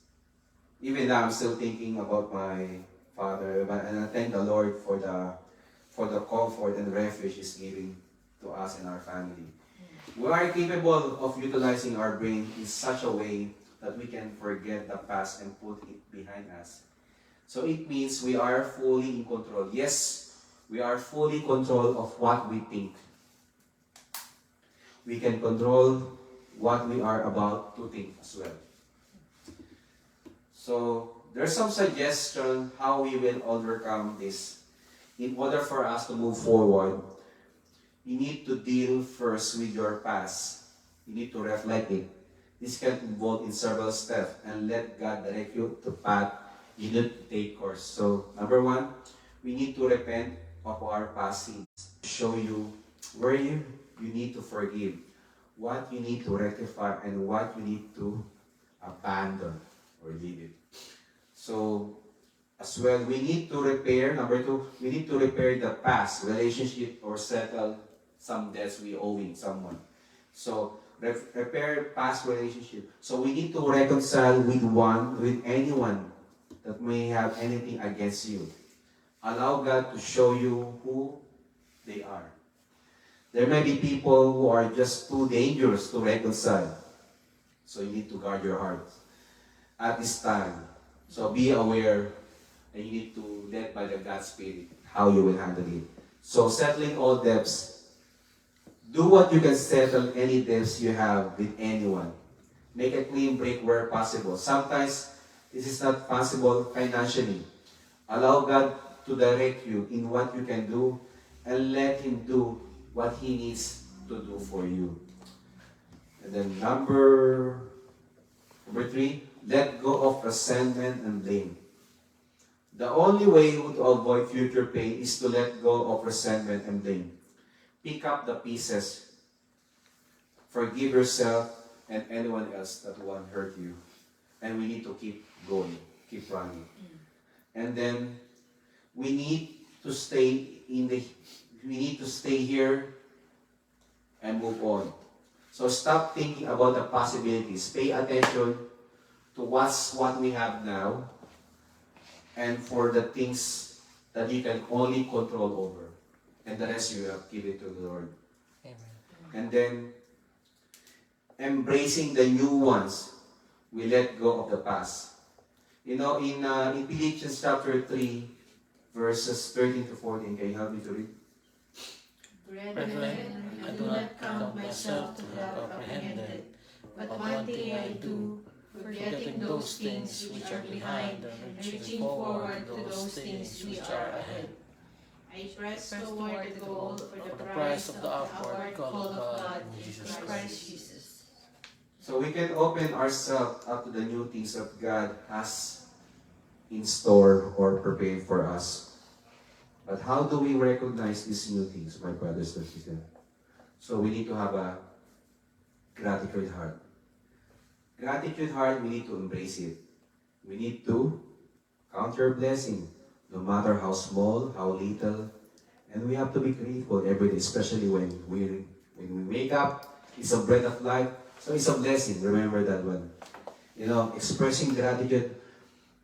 Even now, I'm still thinking about my father, and I thank the Lord for the comfort and refuge He's giving to us and our family. We are capable of utilizing our brain in such a way that we can forget the past and put it behind us. So it means we are fully in control. Yes, we are fully in control of what we think. We can control what we are about to think as well. So there's some suggestion how we will overcome this. In order for us to move forward, you need to deal first with your past. You need to reflect it. This can involve in several steps and let God direct you to path you need to take course. So, number one, we need to repent of our past sins. Show you where you need to forgive, what you need to rectify, and what you need to abandon or leave it. So, as well, we need to repair, number two, we need to repair the past relationship or settle some debts we owing someone. So, repair past relationship. So, we need to reconcile with anyone that may have anything against you. Allow God to show you who they are. There may be people who are just too dangerous to reconcile. So you need to guard your heart at this time. So be aware, and you need to led by the God's Spirit how you will handle it. So settling all debts. Do what you can settle any debts you have with anyone. Make a clean break where possible. Sometimes this is not possible financially. Allow God to direct you in what you can do and let Him do what He needs to do for you. And then number three, let go of resentment and blame. The only way to avoid future pain is to let go of resentment and blame. Pick up the pieces. Forgive yourself and anyone else that will hurt you. And we need to keep going, keep running. And then we need to stay here and move on. So stop thinking about the possibilities. Pay attention to what we have now and for the things that you can only control over. And the rest you have give it to the Lord.
Amen.
And then, embracing the new ones, we let go of the past. You know, in Philippians chapter 3, verses 13 to 14, can you help me to read?
Brethren, I do not count myself to have apprehended, but one thing I do, forgetting those things which are behind and reaching forward to those things which are ahead. I press toward the goal for the prize of the upward call of God in Christ Jesus.
So we can open ourselves up to the new things that God has in store or prepared for us. But how do we recognize these new things, my brothers and sisters? So we need to have a gratitude heart. Gratitude heart, we need to embrace it. We need to count your blessing, no matter how small, how little. And we have to be grateful every day, especially when we wake up. It's a breath of life, so it's a blessing. Remember that one. You know, expressing gratitude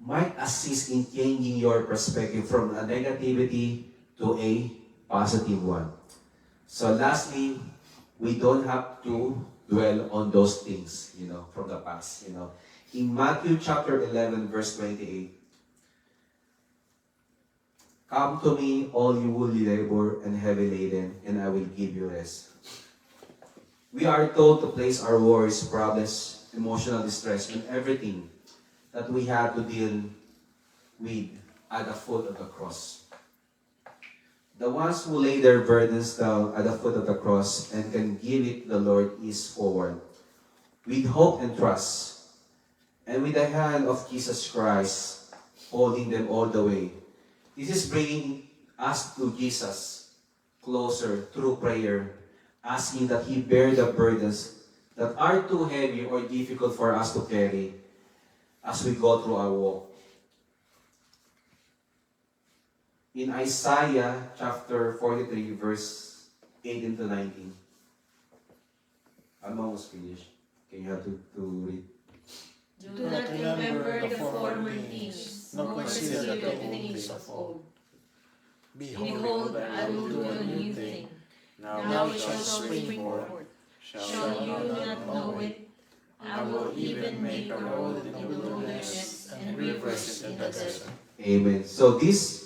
might assist in changing your perspective from a negativity to a positive one. So lastly, we don't have to dwell on those things, you know, from the past, you know. In Matthew chapter 11, verse 28, "Come to me, all you who labor and heavy laden, and I will give you rest." We are told to place our worries, problems, emotional distress, and everything that we have to deal with at the foot of the cross. The ones who lay their burdens down at the foot of the cross and can give it to the Lord is forward, with hope and trust, and with the hand of Jesus Christ holding them all the way. This is bringing us to Jesus closer through prayer, asking that He bear the burdens that are too heavy or difficult for us to carry as we go through our walk. In Isaiah chapter 43, verse 18 to 19. I'm almost finished. Can you have to read?
Do not remember the former things, nor consider the things of old. Behold, I will do a new thing. Now it shall spring forth. Shall you not know it? I will even make a road in the wilderness and rivers in the desert.
Amen. So this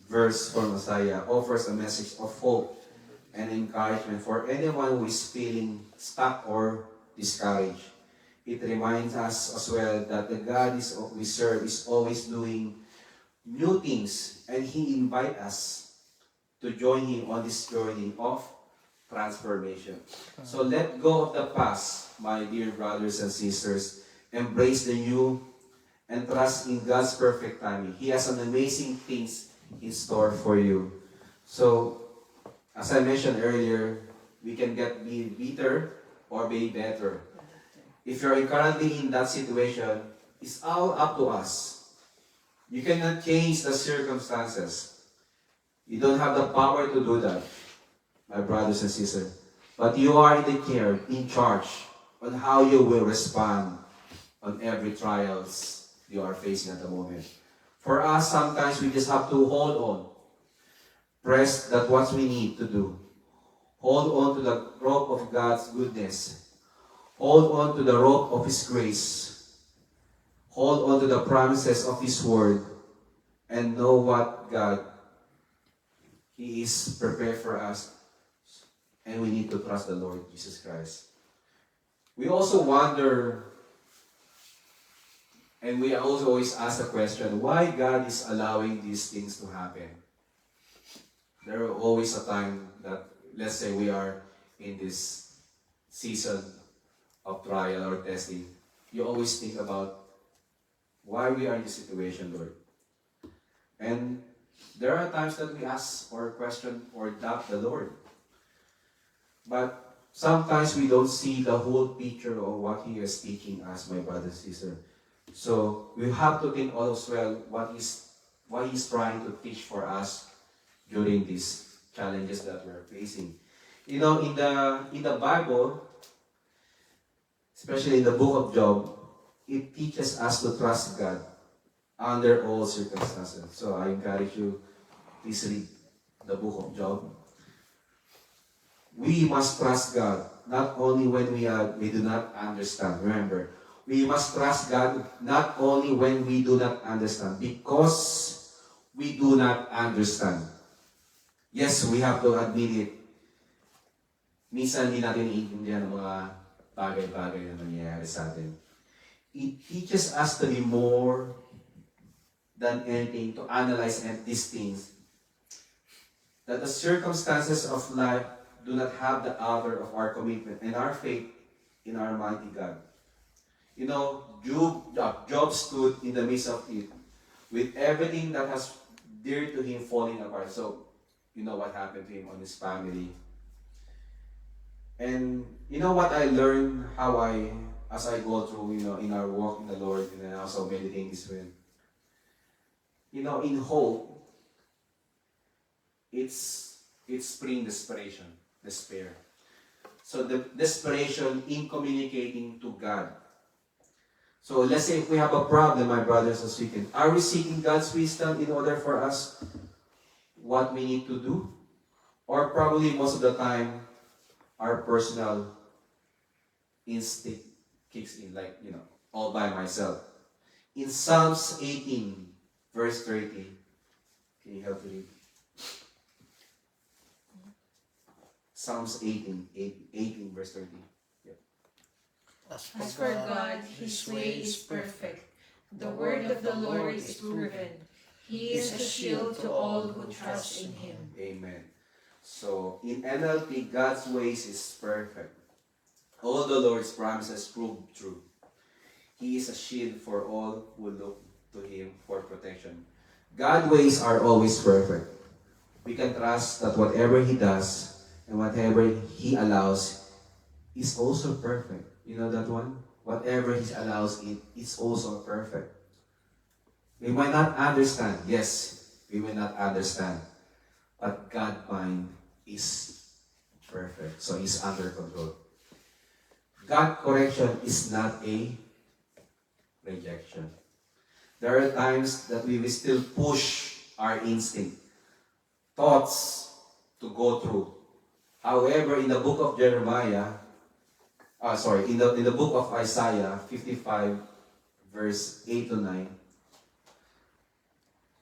verse from Isaiah offers a message of hope and encouragement for anyone who is feeling stuck or discouraged. It reminds us as well that the God we serve is always doing new things, and He invites us to join Him on this journey of transformation. So let go of the past, my dear brothers and sisters. Embrace the new and trust in God's perfect timing. He has an amazing things in store for you. So, as I mentioned earlier, we can be bitter or be better. If you're currently in that situation, it's all up to us. You cannot change the circumstances. You don't have the power to do that, my brothers and sisters. But you are in charge on how you will respond on every trials you are facing at the moment. For us, sometimes we just have to hold on. Press that what we need to do. Hold on to the rope of God's goodness. Hold on to the rope of His grace. Hold on to the promises of His word. And know what God, He is prepared for us. And we need to trust the Lord Jesus Christ. We also wonder, and we also always ask the question, why God is allowing these things to happen? There are always a time that, let's say we are in this season of trial or testing. You always think about why we are in this situation, Lord. And there are times that we ask or question or doubt the Lord. But sometimes we don't see the whole picture of what He is teaching us, my brother and sister. So we have to think all as well what He's trying to teach for us during these challenges that we're facing. You know, in the Bible, especially in the book of Job, it teaches us to trust God under all circumstances. So I encourage you, please read the book of Job. We must trust God not only when we do not understand. Remember, we must trust God not only when we do not understand, because we do not understand. Yes, we have to admit it. Minsan hindi natin iintindihan ang mga bagay-bagay na nangyayari sa atin. It teaches us to be more than anything, to analyze these things. That the circumstances of life do not have the altar of our commitment and our faith in our mighty God. You know, Job stood in the midst of it with everything that has dear to him falling apart. So, you know what happened to him on his family. And you know what I learned as I go through, in our walk in the Lord, and then also meditating this way. In hope, it's spring despair. So the desperation in communicating to God. So let's say if we have a problem, my brothers and sisters, are we seeking God's wisdom in order for us what we need to do? Or probably most of the time, our personal instinct kicks in, like, all by myself. In Psalms 18, verse 30, can you help me read? Psalms 18, verse 30. Yep.
As for God, his way is perfect. The word of the Lord is proven. He is a shield to all who trust in him.
Amen. So, in NLT, God's ways is perfect. All the Lord's promises prove true. He is a shield for all who look to him for protection. God's ways are always perfect. We can trust that whatever he does and whatever he allows is also perfect. You know that one? Whatever he allows, it's also perfect. We might not understand. Yes, we may not understand. But God's mind is perfect. So he's under control. God's correction is not a rejection. There are times that we will still push our instinct, thoughts to go through. However, in the book of in the book of Isaiah 55, verse 8 to 9.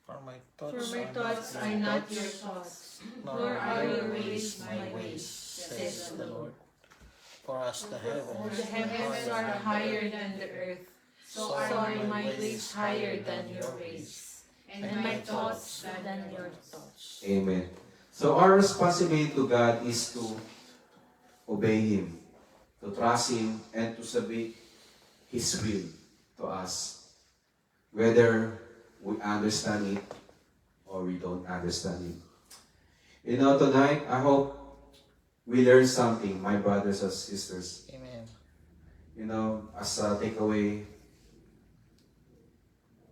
For my
For
thoughts
my thoughts are not your thoughts, nor are your ways my ways, says the Lord.
For as the heavens,
The heavens are higher than the earth, so are my ways higher than your ways, and my thoughts than your thoughts.
Amen. So our responsibility to God is to obey him, to trust him, and to submit his will to us. Whether we understand it or we don't understand it. Tonight, I hope we learn something, my brothers and sisters.
Amen.
As a takeaway,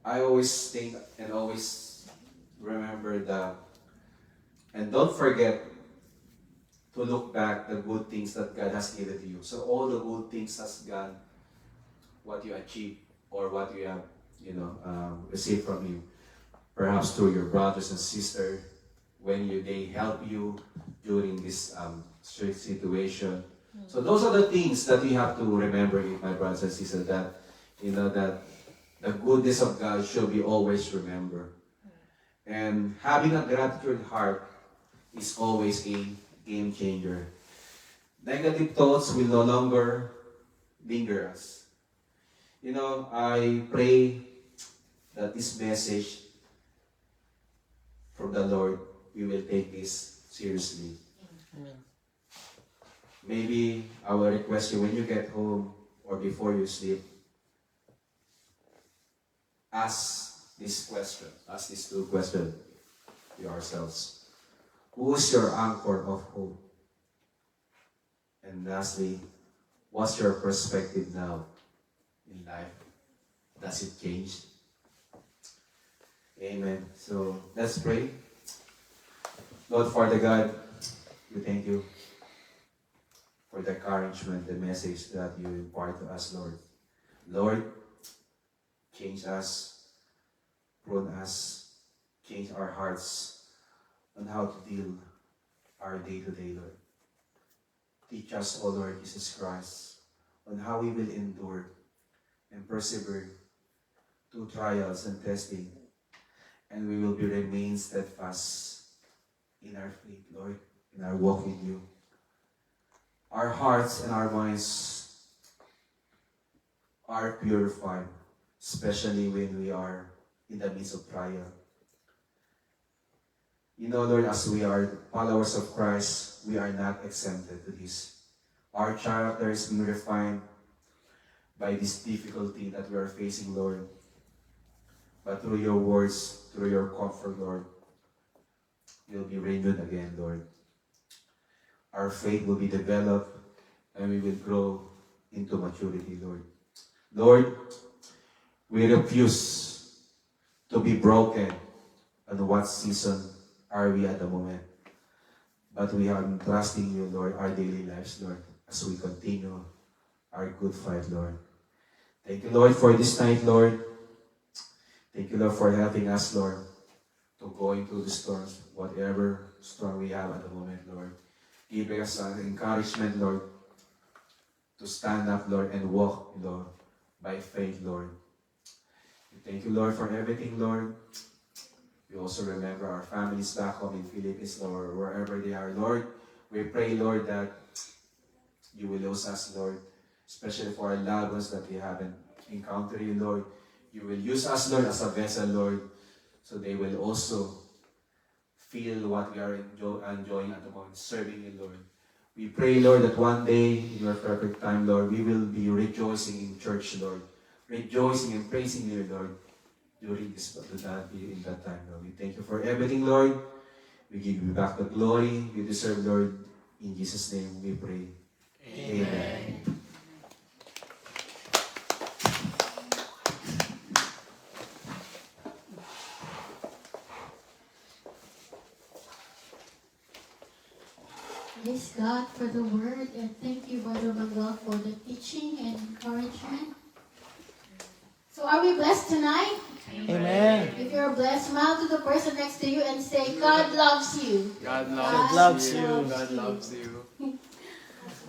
I always think and always remember and don't forget to look back the good things that God has given to you. So all the good things has God, what you achieve or what you have, received from Him. Perhaps through your brothers and sisters, when they help you during this strict situation. So those are the things that we have to remember, my brothers and sisters, that the goodness of God should be always remembered. And having a gratitude heart is always a game changer. Negative thoughts will no longer linger us. I pray that this message from the Lord, we will take this seriously.
Amen.
Maybe I will request you when you get home or before you sleep, ask these two questions to yourselves. Who is your anchor of hope? And lastly, what's your perspective now in life? Does it change? Amen. So let's pray. Lord, Father God, we thank you for the encouragement, the message that you impart to us, Lord. Lord, change us, prune us, change our hearts on how to deal our day-to-day, Lord. Teach us, O Lord Jesus Christ, on how we will endure and persevere through trials and testing, and we will be remain steadfast in our faith, Lord, in our walk with you. Our hearts and our minds are purified, especially when we are in the midst of trial. You know, Lord, as we are followers of Christ, we are not exempted to this. Our character is being refined by this difficulty that we are facing, Lord. But through your words, through your comfort, Lord, we'll be renewed again, Lord. Our faith will be developed and we will grow into maturity, Lord. Lord, we refuse to be broken on what season are we at the moment. But we are trusting you, Lord, our daily lives, Lord, as we continue our good fight, Lord. Thank you, Lord, for this night, Lord. Thank you, Lord, for helping us, Lord, to go into the storms, whatever storm we have at the moment, Lord. Give us an encouragement, Lord, to stand up, Lord, and walk, Lord, by faith, Lord. Thank you, Lord, for everything, Lord. We also remember our families back home in Philippines, Lord, wherever they are, Lord. We pray, Lord, that you will use us, Lord, especially for our loved ones that we haven't encountered you, Lord. You will use us, Lord, as a vessel, Lord, so they will also feel what we are enjoying at the moment, serving you, Lord. We pray, Lord, that one day, in your perfect time, Lord, we will be rejoicing in church, Lord. Rejoicing and praising you, Lord, during this, in that time, Lord. We thank you for everything, Lord. We give you back the glory you deserve, Lord. In Jesus' name we pray. Amen.
Praise God for the word, and thank you, Brother Mangel, for the teaching and encouragement. So are we blessed tonight?
Amen.
If you're blessed, smile to the person next to you and say, God loves you.
God
loves you.
God loves you.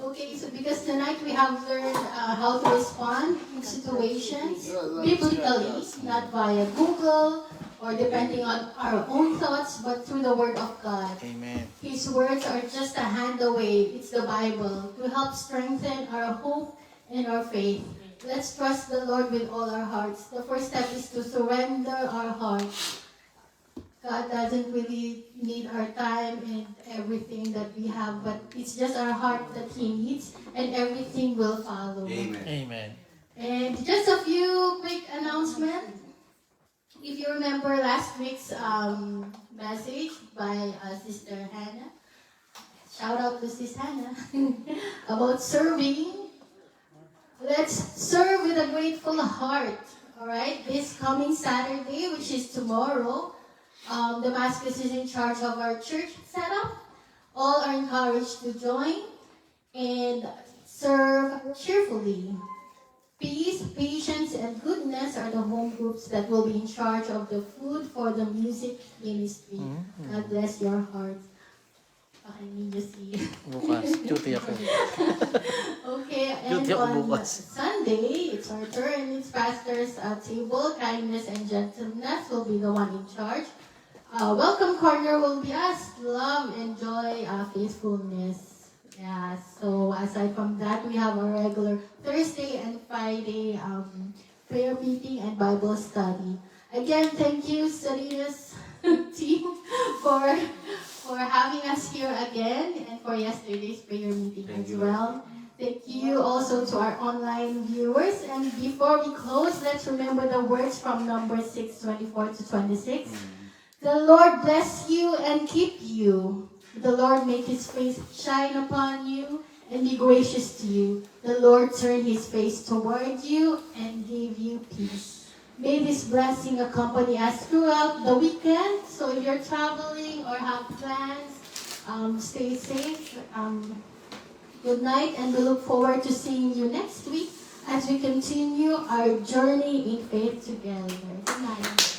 Okay, so because tonight we have learned how to respond in situations biblically, not via Google or depending on our own thoughts, but through the Word of God.
Amen.
His words are just a hand away. It's the Bible to help strengthen our hope and our faith. Let's trust the Lord with all our hearts. The first step is to surrender our hearts. God doesn't really need our time and everything that we have, but it's just our heart that He needs, and everything will follow.
Amen.
Amen.
And just a few quick announcements. If you remember last week's message by Sister Hannah, shout out to Sis Hannah, about serving. Let's serve with a grateful heart. All right, this coming Saturday, which is tomorrow, Damascus is in charge of our church setup. All are encouraged to join and serve cheerfully. Peace, patience, and goodness are the home groups that will be in charge of the food for the music ministry. God bless your hearts. Okay, ninyo si...
Bukas, duty ako.
Okay, and
Duty ako
on
bukas.
Sunday, it's our turn. It's pastor's table. Kindness and gentleness will be the one in charge. Welcome corner will be us. Love and joy, faithfulness. Yeah, so aside from that, we have our regular Thursday and Friday prayer meeting and Bible study. Again, thank you, Sarina's team, for having us here again and for yesterday's prayer meeting
Thank
as
you.
well. Thank you also to our online viewers. And before we close, let's remember the words from Numbers 6:24 to 26. The Lord bless you and keep you. The Lord make His face shine upon you and be gracious to you. The Lord turn His face toward you and give you peace. May this blessing accompany us throughout the weekend. So if you're traveling or have plans, stay safe. Good night, and we look forward to seeing you next week as we continue our journey in faith together. Good night.